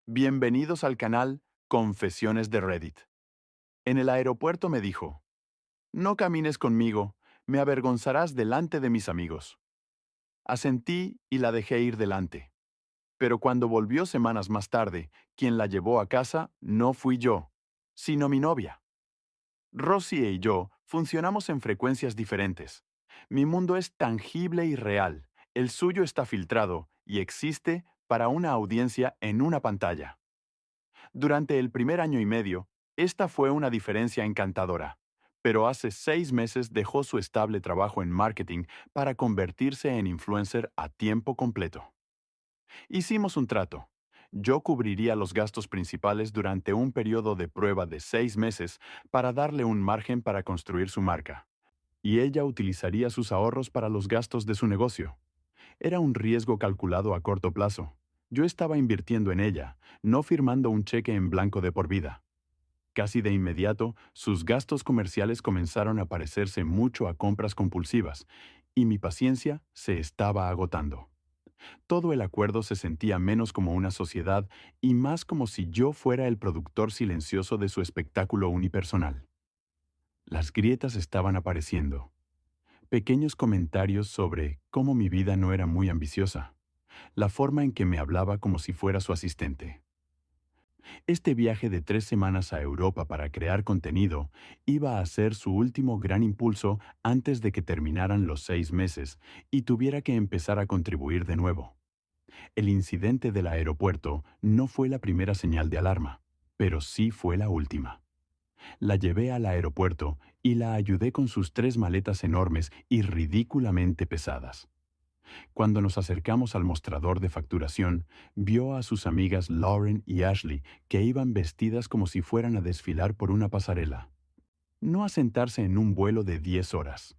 Bienvenidos al canal Confesiones de Reddit. En el aeropuerto me dijo, no camines conmigo, me avergonzarás delante de mis amigos. Asentí y la dejé ir delante. Pero cuando volvió semanas más tarde, quien la llevó a casa no fui yo, sino mi novia. Rosie y yo funcionamos en frecuencias diferentes. Mi mundo es tangible y real, el suyo está filtrado y existe para una audiencia en una pantalla. Durante el primer año y medio, esta fue una diferencia encantadora, pero hace 6 meses dejó su estable trabajo en marketing para convertirse en influencer a tiempo completo. Hicimos un trato. Yo cubriría los gastos principales durante un periodo de prueba de 6 meses para darle un margen para construir su marca, y ella utilizaría sus ahorros para los gastos de su negocio. Era un riesgo calculado a corto plazo. Yo estaba invirtiendo en ella, no firmando un cheque en blanco de por vida. Casi de inmediato, sus gastos comerciales comenzaron a parecerse mucho a compras compulsivas, y mi paciencia se estaba agotando. Todo el acuerdo se sentía menos como una sociedad y más como si yo fuera el productor silencioso de su espectáculo unipersonal. Las grietas estaban apareciendo. Pequeños comentarios sobre cómo mi vida no era muy ambiciosa. La forma en que me hablaba como si fuera su asistente. Este viaje de 3 semanas a Europa para crear contenido iba a ser su último gran impulso antes de que terminaran los 6 meses y tuviera que empezar a contribuir de nuevo. El incidente del aeropuerto no fue la primera señal de alarma, pero sí fue la última. La llevé al aeropuerto y la ayudé con sus 3 maletas enormes y ridículamente pesadas. Cuando nos acercamos al mostrador de facturación, vio a sus amigas Lauren y Ashley, que iban vestidas como si fueran a desfilar por una pasarela. No a sentarse en un vuelo de 10 horas.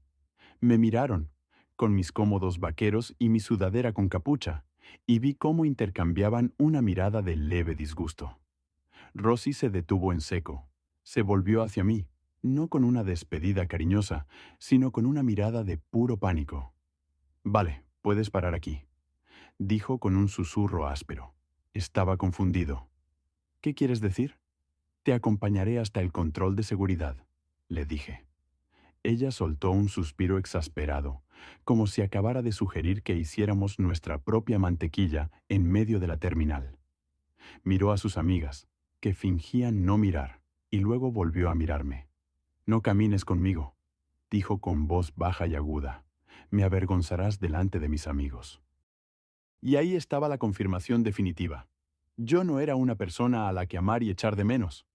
Me miraron, con mis cómodos vaqueros y mi sudadera con capucha, y vi cómo intercambiaban una mirada de leve disgusto. Rosie se detuvo en seco. Se volvió hacia mí, no con una despedida cariñosa, sino con una mirada de puro pánico. Vale, puedes parar aquí, dijo con un susurro áspero. Estaba confundido. ¿Qué quieres decir? Te acompañaré hasta el control de seguridad, le dije. Ella soltó un suspiro exasperado, como si acabara de sugerir que hiciéramos nuestra propia mantequilla en medio de la terminal. Miró a sus amigas, que fingían no mirar, y luego volvió a mirarme. No camines conmigo, dijo con voz baja y aguda. Me avergonzarás delante de mis amigos. Y ahí estaba la confirmación definitiva. Yo no era una persona a la que amar y echar de menos.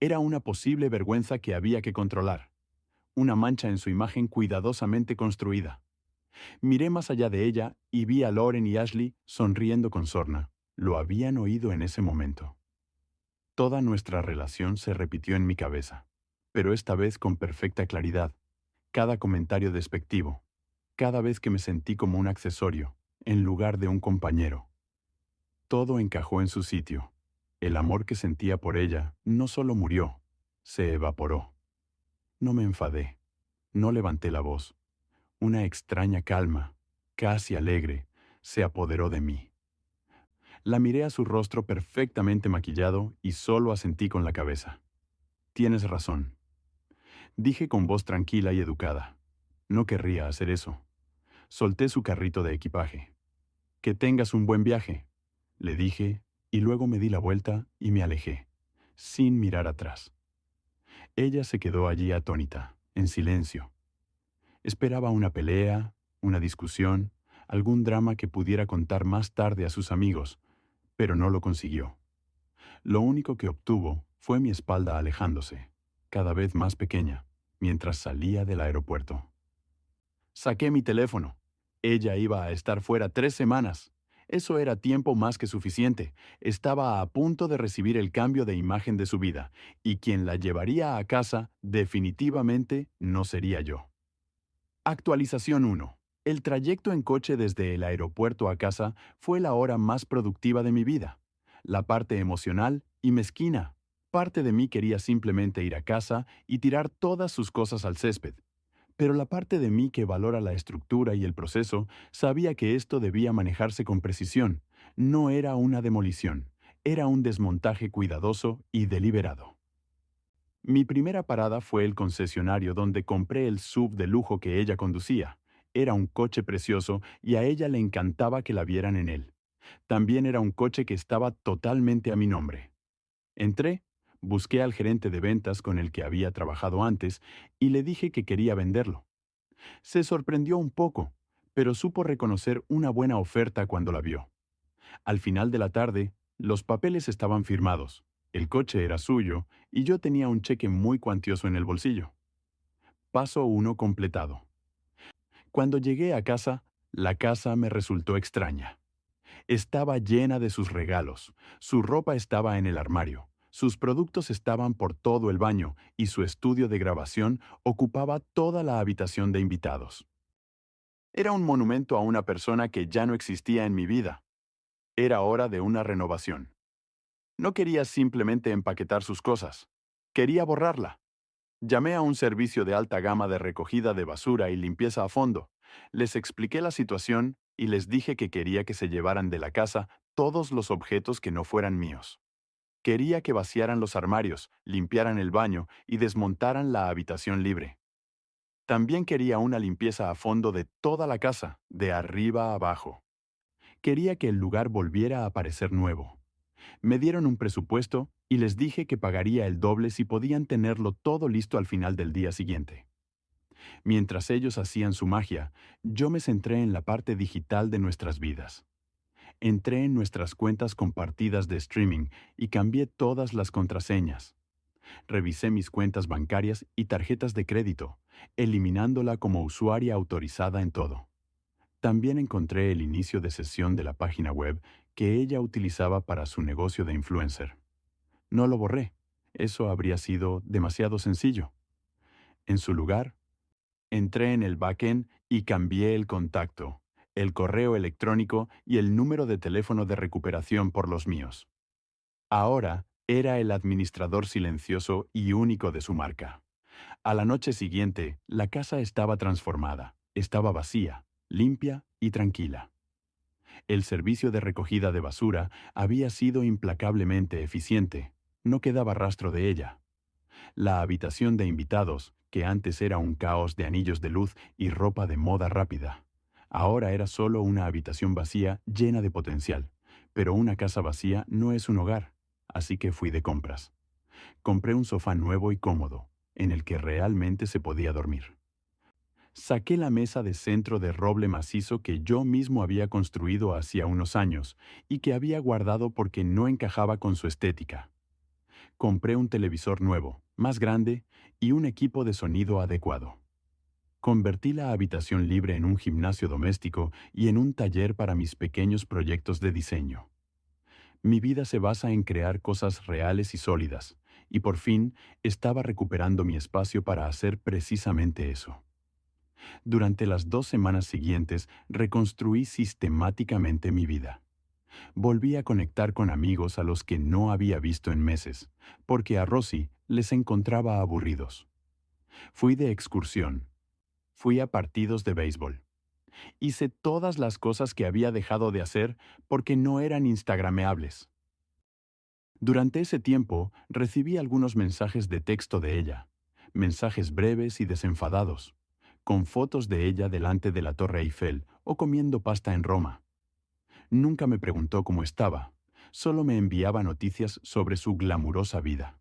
Era una posible vergüenza que había que controlar. Una mancha en su imagen cuidadosamente construida. Miré más allá de ella y vi a Lauren y Ashley sonriendo con sorna. Lo habían oído en ese momento. Toda nuestra relación se repitió en mi cabeza, pero esta vez con perfecta claridad. Cada comentario despectivo, cada vez que me sentí como un accesorio, en lugar de un compañero. Todo encajó en su sitio. El amor que sentía por ella no solo murió, se evaporó. No me enfadé, no levanté la voz. Una extraña calma, casi alegre, se apoderó de mí. La miré a su rostro perfectamente maquillado y solo asentí con la cabeza. Tienes razón, dije con voz tranquila y educada. No querría hacer eso. Solté su carrito de equipaje. Que tengas un buen viaje, le dije, y luego me di la vuelta y me alejé, sin mirar atrás. Ella se quedó allí atónita, en silencio. Esperaba una pelea, una discusión, algún drama que pudiera contar más tarde a sus amigos, pero no lo consiguió. Lo único que obtuvo fue mi espalda alejándose, cada vez más pequeña, mientras salía del aeropuerto. Saqué mi teléfono. Ella iba a estar fuera 3 semanas. Eso era tiempo más que suficiente. Estaba a punto de recibir el cambio de imagen de su vida, y quien la llevaría a casa definitivamente no sería yo. Actualización 1. El trayecto en coche desde el aeropuerto a casa fue la hora más productiva de mi vida. La parte emocional y mezquina. Parte de mí quería simplemente ir a casa y tirar todas sus cosas al césped. Pero la parte de mí que valora la estructura y el proceso sabía que esto debía manejarse con precisión. No era una demolición. Era un desmontaje cuidadoso y deliberado. Mi primera parada fue el concesionario donde compré el SUV de lujo que ella conducía. Era un coche precioso y a ella le encantaba que la vieran en él. También era un coche que estaba totalmente a mi nombre. Entré, busqué al gerente de ventas con el que había trabajado antes y le dije que quería venderlo. Se sorprendió un poco, pero supo reconocer una buena oferta cuando la vio. Al final de la tarde, los papeles estaban firmados, el coche era suyo y yo tenía un cheque muy cuantioso en el bolsillo. Paso 1 completado. Cuando llegué a casa, la casa me resultó extraña. Estaba llena de sus regalos, su ropa estaba en el armario, sus productos estaban por todo el baño y su estudio de grabación ocupaba toda la habitación de invitados. Era un monumento a una persona que ya no existía en mi vida. Era hora de una renovación. No quería simplemente empaquetar sus cosas. Quería borrarla. Llamé a un servicio de alta gama de recogida de basura y limpieza a fondo. Les expliqué la situación y les dije que quería que se llevaran de la casa todos los objetos que no fueran míos. Quería que vaciaran los armarios, limpiaran el baño y desmontaran la habitación libre. También quería una limpieza a fondo de toda la casa, de arriba a abajo. Quería que el lugar volviera a parecer nuevo. Me dieron un presupuesto y les dije que pagaría el doble si podían tenerlo todo listo al final del día siguiente. Mientras ellos hacían su magia, yo me centré en la parte digital de nuestras vidas. Entré en nuestras cuentas compartidas de streaming y cambié todas las contraseñas. Revisé mis cuentas bancarias y tarjetas de crédito, eliminándola como usuaria autorizada en todo. También encontré el inicio de sesión de la página web que ella utilizaba para su negocio de influencer. No lo borré. Eso habría sido demasiado sencillo. En su lugar, entré en el backend y cambié el contacto, el correo electrónico y el número de teléfono de recuperación por los míos. Ahora era el administrador silencioso y único de su marca. A la noche siguiente, la casa estaba transformada, estaba vacía, limpia y tranquila. El servicio de recogida de basura había sido implacablemente eficiente. No quedaba rastro de ella. La habitación de invitados, que antes era un caos de anillos de luz y ropa de moda rápida, ahora era solo una habitación vacía llena de potencial. Pero una casa vacía no es un hogar, así que fui de compras. Compré un sofá nuevo y cómodo, en el que realmente se podía dormir. Saqué la mesa de centro de roble macizo que yo mismo había construido hacía unos años y que había guardado porque no encajaba con su estética. Compré un televisor nuevo, más grande, y un equipo de sonido adecuado. Convertí la habitación libre en un gimnasio doméstico y en un taller para mis pequeños proyectos de diseño. Mi vida se basa en crear cosas reales y sólidas, y por fin estaba recuperando mi espacio para hacer precisamente eso. Durante las 2 semanas siguientes reconstruí sistemáticamente mi vida. Volví a conectar con amigos a los que no había visto en meses, porque a Rosy les encontraba aburridos. Fui de excursión. Fui a partidos de béisbol. Hice todas las cosas que había dejado de hacer porque no eran instagrameables. Durante ese tiempo recibí algunos mensajes de texto de ella, mensajes breves y desenfadados, con fotos de ella delante de la Torre Eiffel o comiendo pasta en Roma. Nunca me preguntó cómo estaba, solo me enviaba noticias sobre su glamurosa vida.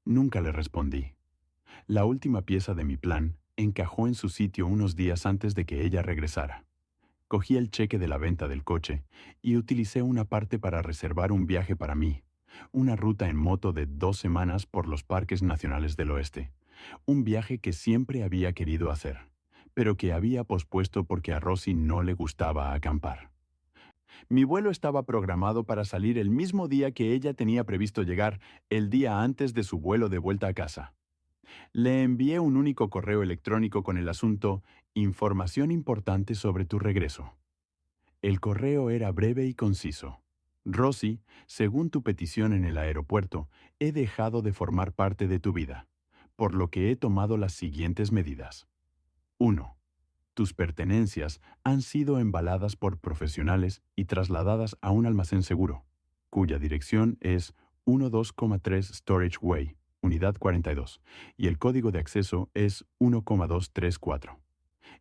Nunca le respondí. La última pieza de mi plan encajó en su sitio unos días antes de que ella regresara. Cogí el cheque de la venta del coche y utilicé una parte para reservar un viaje para mí, una ruta en moto de 2 semanas por los parques nacionales del oeste, un viaje que siempre había querido hacer, pero que había pospuesto porque a Rosy no le gustaba acampar. Mi vuelo estaba programado para salir el mismo día que ella tenía previsto llegar, el día antes de su vuelo de vuelta a casa. Le envié un único correo electrónico con el asunto «Información importante sobre tu regreso». El correo era breve y conciso. Rosy, según tu petición en el aeropuerto, he dejado de formar parte de tu vida, por lo que he tomado las siguientes medidas. 1. Tus pertenencias han sido embaladas por profesionales y trasladadas a un almacén seguro. cuya dirección es 12,3 Storage Way, Unidad 42, y el código de acceso es 1,234.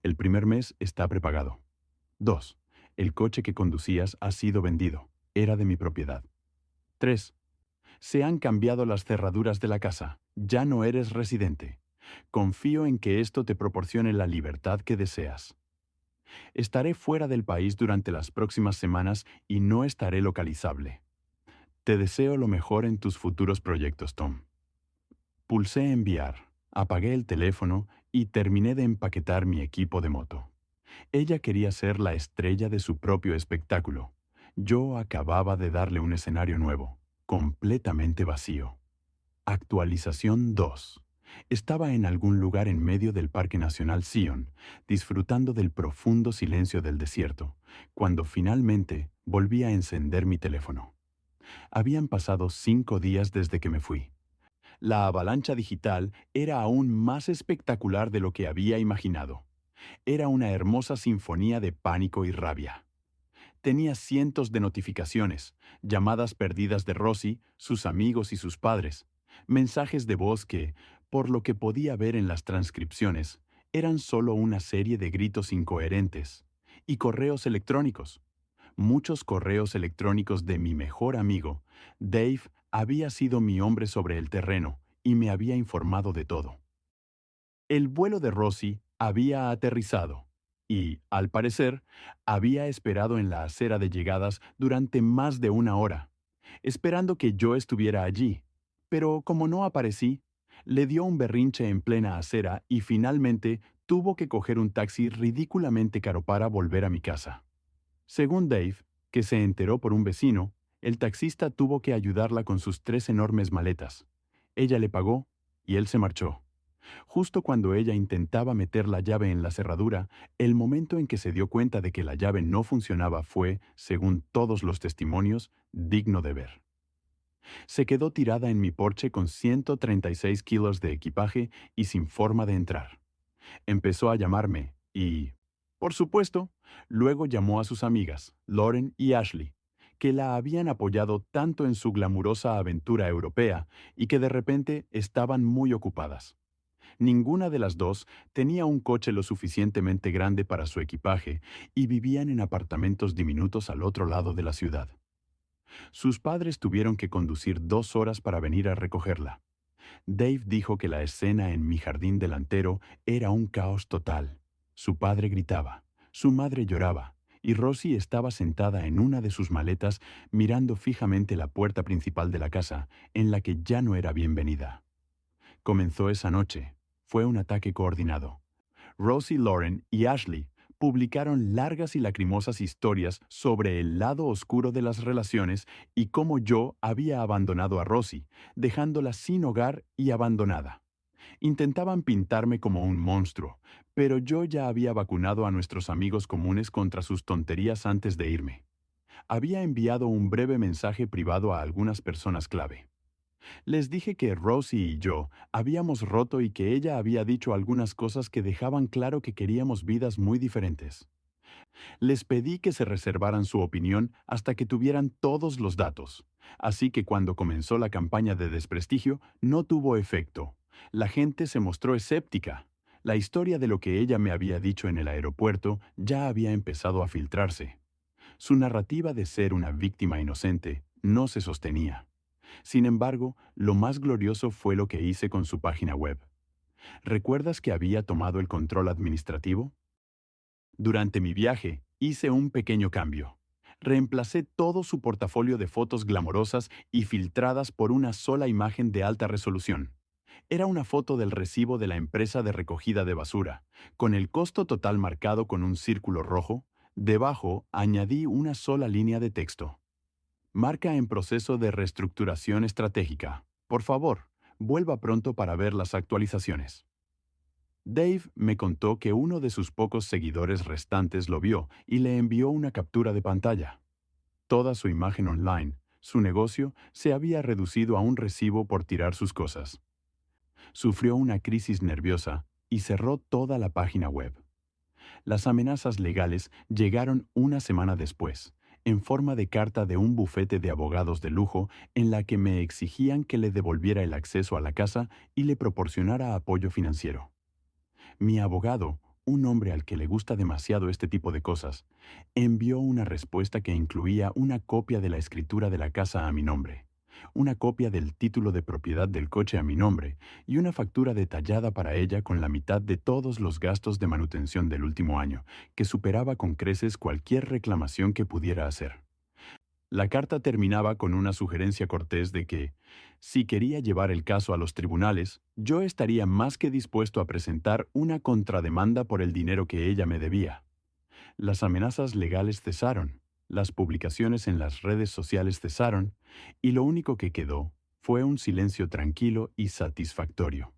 El primer mes está prepagado. 2. El coche que conducías ha sido vendido. Era de mi propiedad. 3. Se han cambiado las cerraduras de la casa. Ya no eres residente. Confío en que esto te proporcione la libertad que deseas. Estaré fuera del país durante las próximas semanas y no estaré localizable. Te deseo lo mejor en tus futuros proyectos, Tom. Pulsé enviar, apagué el teléfono y terminé de empaquetar mi equipo de moto. Ella quería ser la estrella de su propio espectáculo. Yo acababa de darle un escenario nuevo, completamente vacío. Actualización 2. Estaba en algún lugar en medio del Parque Nacional Zion, disfrutando del profundo silencio del desierto, cuando finalmente volví a encender mi teléfono. Habían pasado 5 días desde que me fui. La avalancha digital era aún más espectacular de lo que había imaginado. Era una hermosa sinfonía de pánico y rabia. Tenía cientos de notificaciones, llamadas perdidas de Rosie, sus amigos y sus padres, mensajes de voz que, por lo que podía ver en las transcripciones, eran solo una serie de gritos incoherentes, y correos electrónicos. Muchos correos electrónicos de mi mejor amigo. Dave había sido mi hombre sobre el terreno y me había informado de todo. El vuelo de Rosie había aterrizado y, al parecer, había esperado en la acera de llegadas durante más de una hora, esperando que yo estuviera allí. Pero como no aparecí, le dio un berrinche en plena acera y finalmente tuvo que coger un taxi ridículamente caro para volver a mi casa. Según Dave, que se enteró por un vecino, el taxista tuvo que ayudarla con sus 3 enormes maletas. Ella le pagó y él se marchó. Justo cuando ella intentaba meter la llave en la cerradura, el momento en que se dio cuenta de que la llave no funcionaba fue, según todos los testimonios, digno de ver. Se quedó tirada en mi porche con 136 kilos de equipaje y sin forma de entrar. Empezó a llamarme y, por supuesto, luego llamó a sus amigas, Lauren y Ashley, que la habían apoyado tanto en su glamurosa aventura europea y que de repente estaban muy ocupadas. Ninguna de las dos tenía un coche lo suficientemente grande para su equipaje y vivían en apartamentos diminutos al otro lado de la ciudad. Sus padres tuvieron que conducir 2 horas para venir a recogerla. Dave dijo que la escena en mi jardín delantero era un caos total. Su padre gritaba, su madre lloraba, y Rosie estaba sentada en una de sus maletas mirando fijamente la puerta principal de la casa, en la que ya no era bienvenida. Comenzó esa noche. Fue un ataque coordinado. Rosie, Lauren y Ashley publicaron largas y lacrimosas historias sobre el lado oscuro de las relaciones y cómo yo había abandonado a Rosie, dejándola sin hogar y abandonada. Intentaban pintarme como un monstruo, pero yo ya había vacunado a nuestros amigos comunes contra sus tonterías antes de irme. Había enviado un breve mensaje privado a algunas personas clave. Les dije que Rosie y yo habíamos roto y que ella había dicho algunas cosas que dejaban claro que queríamos vidas muy diferentes. Les pedí que se reservaran su opinión hasta que tuvieran todos los datos. Así que cuando comenzó la campaña de desprestigio, no tuvo efecto. La gente se mostró escéptica. La historia de lo que ella me había dicho en el aeropuerto ya había empezado a filtrarse. Su narrativa de ser una víctima inocente no se sostenía. Sin embargo, lo más glorioso fue lo que hice con su página web. ¿Recuerdas que había tomado el control administrativo? Durante mi viaje, hice un pequeño cambio. Reemplacé todo su portafolio de fotos glamorosas y filtradas por una sola imagen de alta resolución. Era una foto del recibo de la empresa de recogida de basura, con el costo total marcado con un círculo rojo. Debajo añadí una sola línea de texto. Marca en proceso de reestructuración estratégica. Por favor, vuelva pronto para ver las actualizaciones. Dave me contó que uno de sus pocos seguidores restantes lo vio y le envió una captura de pantalla. Toda su imagen online, su negocio, se había reducido a un recibo por tirar sus cosas. Sufrió una crisis nerviosa y cerró toda la página web. Las amenazas legales llegaron una semana después, en forma de carta de un bufete de abogados de lujo en la que me exigían que le devolviera el acceso a la casa y le proporcionara apoyo financiero. Mi abogado, un hombre al que le gusta demasiado este tipo de cosas, envió una respuesta que incluía una copia de la escritura de la casa a mi nombre, una copia del título de propiedad del coche a mi nombre y una factura detallada para ella con la mitad de todos los gastos de manutención del último año, que superaba con creces cualquier reclamación que pudiera hacer. La carta terminaba con una sugerencia cortés de que, si quería llevar el caso a los tribunales, yo estaría más que dispuesto a presentar una contrademanda por el dinero que ella me debía. Las amenazas legales cesaron, las publicaciones en las redes sociales cesaron, y lo único que quedó fue un silencio tranquilo y satisfactorio.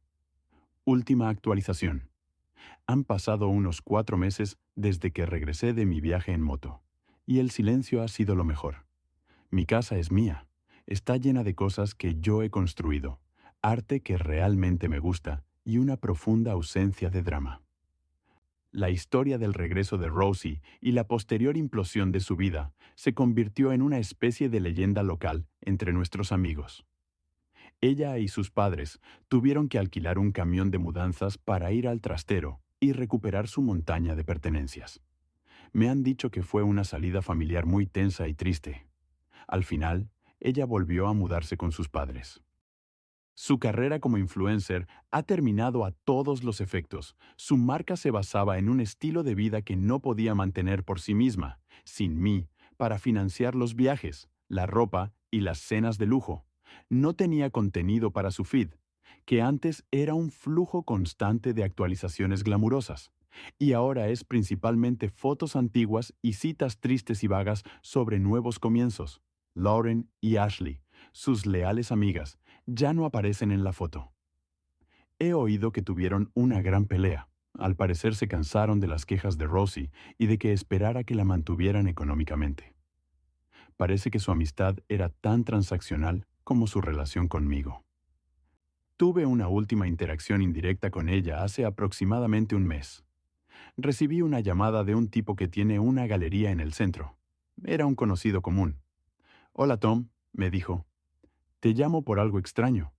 Última actualización. Han pasado unos 4 meses desde que regresé de mi viaje en moto, y el silencio ha sido lo mejor. Mi casa es mía. Está llena de cosas que yo he construido, arte que realmente me gusta y una profunda ausencia de drama. La historia del regreso de Rosie y la posterior implosión de su vida se convirtió en una especie de leyenda local entre nuestros amigos. Ella y sus padres tuvieron que alquilar un camión de mudanzas para ir al trastero y recuperar su montaña de pertenencias. Me han dicho que fue una salida familiar muy tensa y triste. Al final, ella volvió a mudarse con sus padres. Su carrera como influencer ha terminado a todos los efectos. Su marca se basaba en un estilo de vida que no podía mantener por sí misma, sin mí, para financiar los viajes, la ropa y las cenas de lujo. No tenía contenido para su feed, que antes era un flujo constante de actualizaciones glamurosas, y ahora es principalmente fotos antiguas y citas tristes y vagas sobre nuevos comienzos. Lauren y Ashley, sus leales amigas, ya no aparecen en la foto. He oído que tuvieron una gran pelea. Al parecer se cansaron de las quejas de Rosie y de que esperara que la mantuvieran económicamente. Parece que su amistad era tan transaccional como su relación conmigo. Tuve una última interacción indirecta con ella hace aproximadamente un mes. Recibí una llamada de un tipo que tiene una galería en el centro. Era un conocido común. «Hola Tom», me dijo. «Te llamo por algo extraño.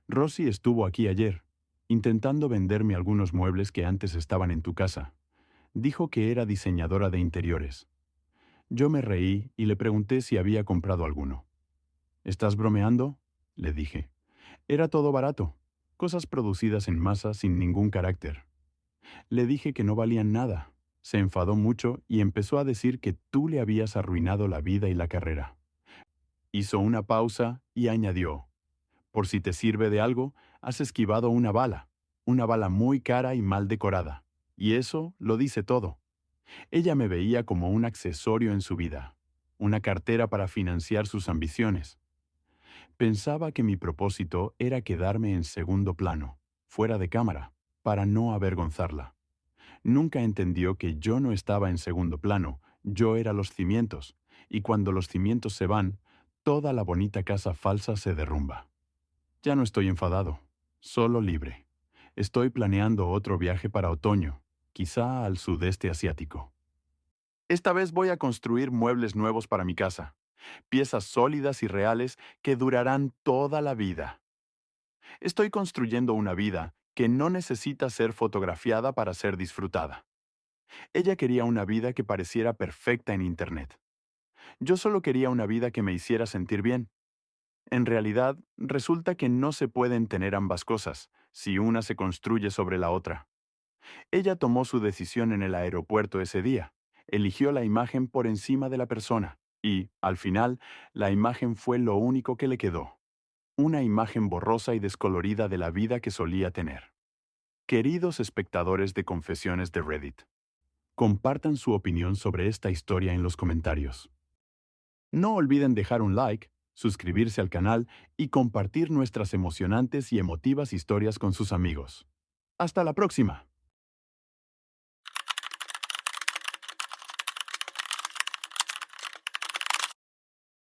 Rosie estuvo aquí ayer, intentando venderme algunos muebles que antes estaban en tu casa. Dijo que era diseñadora de interiores. Yo me reí y le pregunté si había comprado alguno. «¿Estás bromeando?», le dije. Era todo barato, cosas producidas en masa sin ningún carácter. Le dije que no valían nada. Se enfadó mucho y empezó a decir que tú le habías arruinado la vida y la carrera. Hizo una pausa y añadió: «Por si te sirve de algo, has esquivado una bala muy cara y mal decorada. Y eso lo dice todo». Ella me veía como un accesorio en su vida, una cartera para financiar sus ambiciones. Pensaba que mi propósito era quedarme en segundo plano, fuera de cámara, para no avergonzarla. Nunca entendió que yo no estaba en segundo plano, yo era los cimientos, y cuando los cimientos se van, toda la bonita casa falsa se derrumba. Ya no estoy enfadado, solo libre. Estoy planeando otro viaje para otoño, quizá al sudeste asiático. Esta vez voy a construir muebles nuevos para mi casa, piezas sólidas y reales que durarán toda la vida. Estoy construyendo una vida que no necesita ser fotografiada para ser disfrutada. Ella quería una vida que pareciera perfecta en Internet. Yo solo quería una vida que me hiciera sentir bien. En realidad, resulta que no se pueden tener ambas cosas, si una se construye sobre la otra. Ella tomó su decisión en el aeropuerto ese día. Eligió la imagen por encima de la persona, y, al final, la imagen fue lo único que le quedó. Una imagen borrosa y descolorida de la vida que solía tener. Queridos espectadores de Confesiones de Reddit, compartan su opinión sobre esta historia en los comentarios. No olviden dejar un like, suscribirse al canal y compartir nuestras emocionantes y emotivas historias con sus amigos. ¡Hasta la próxima!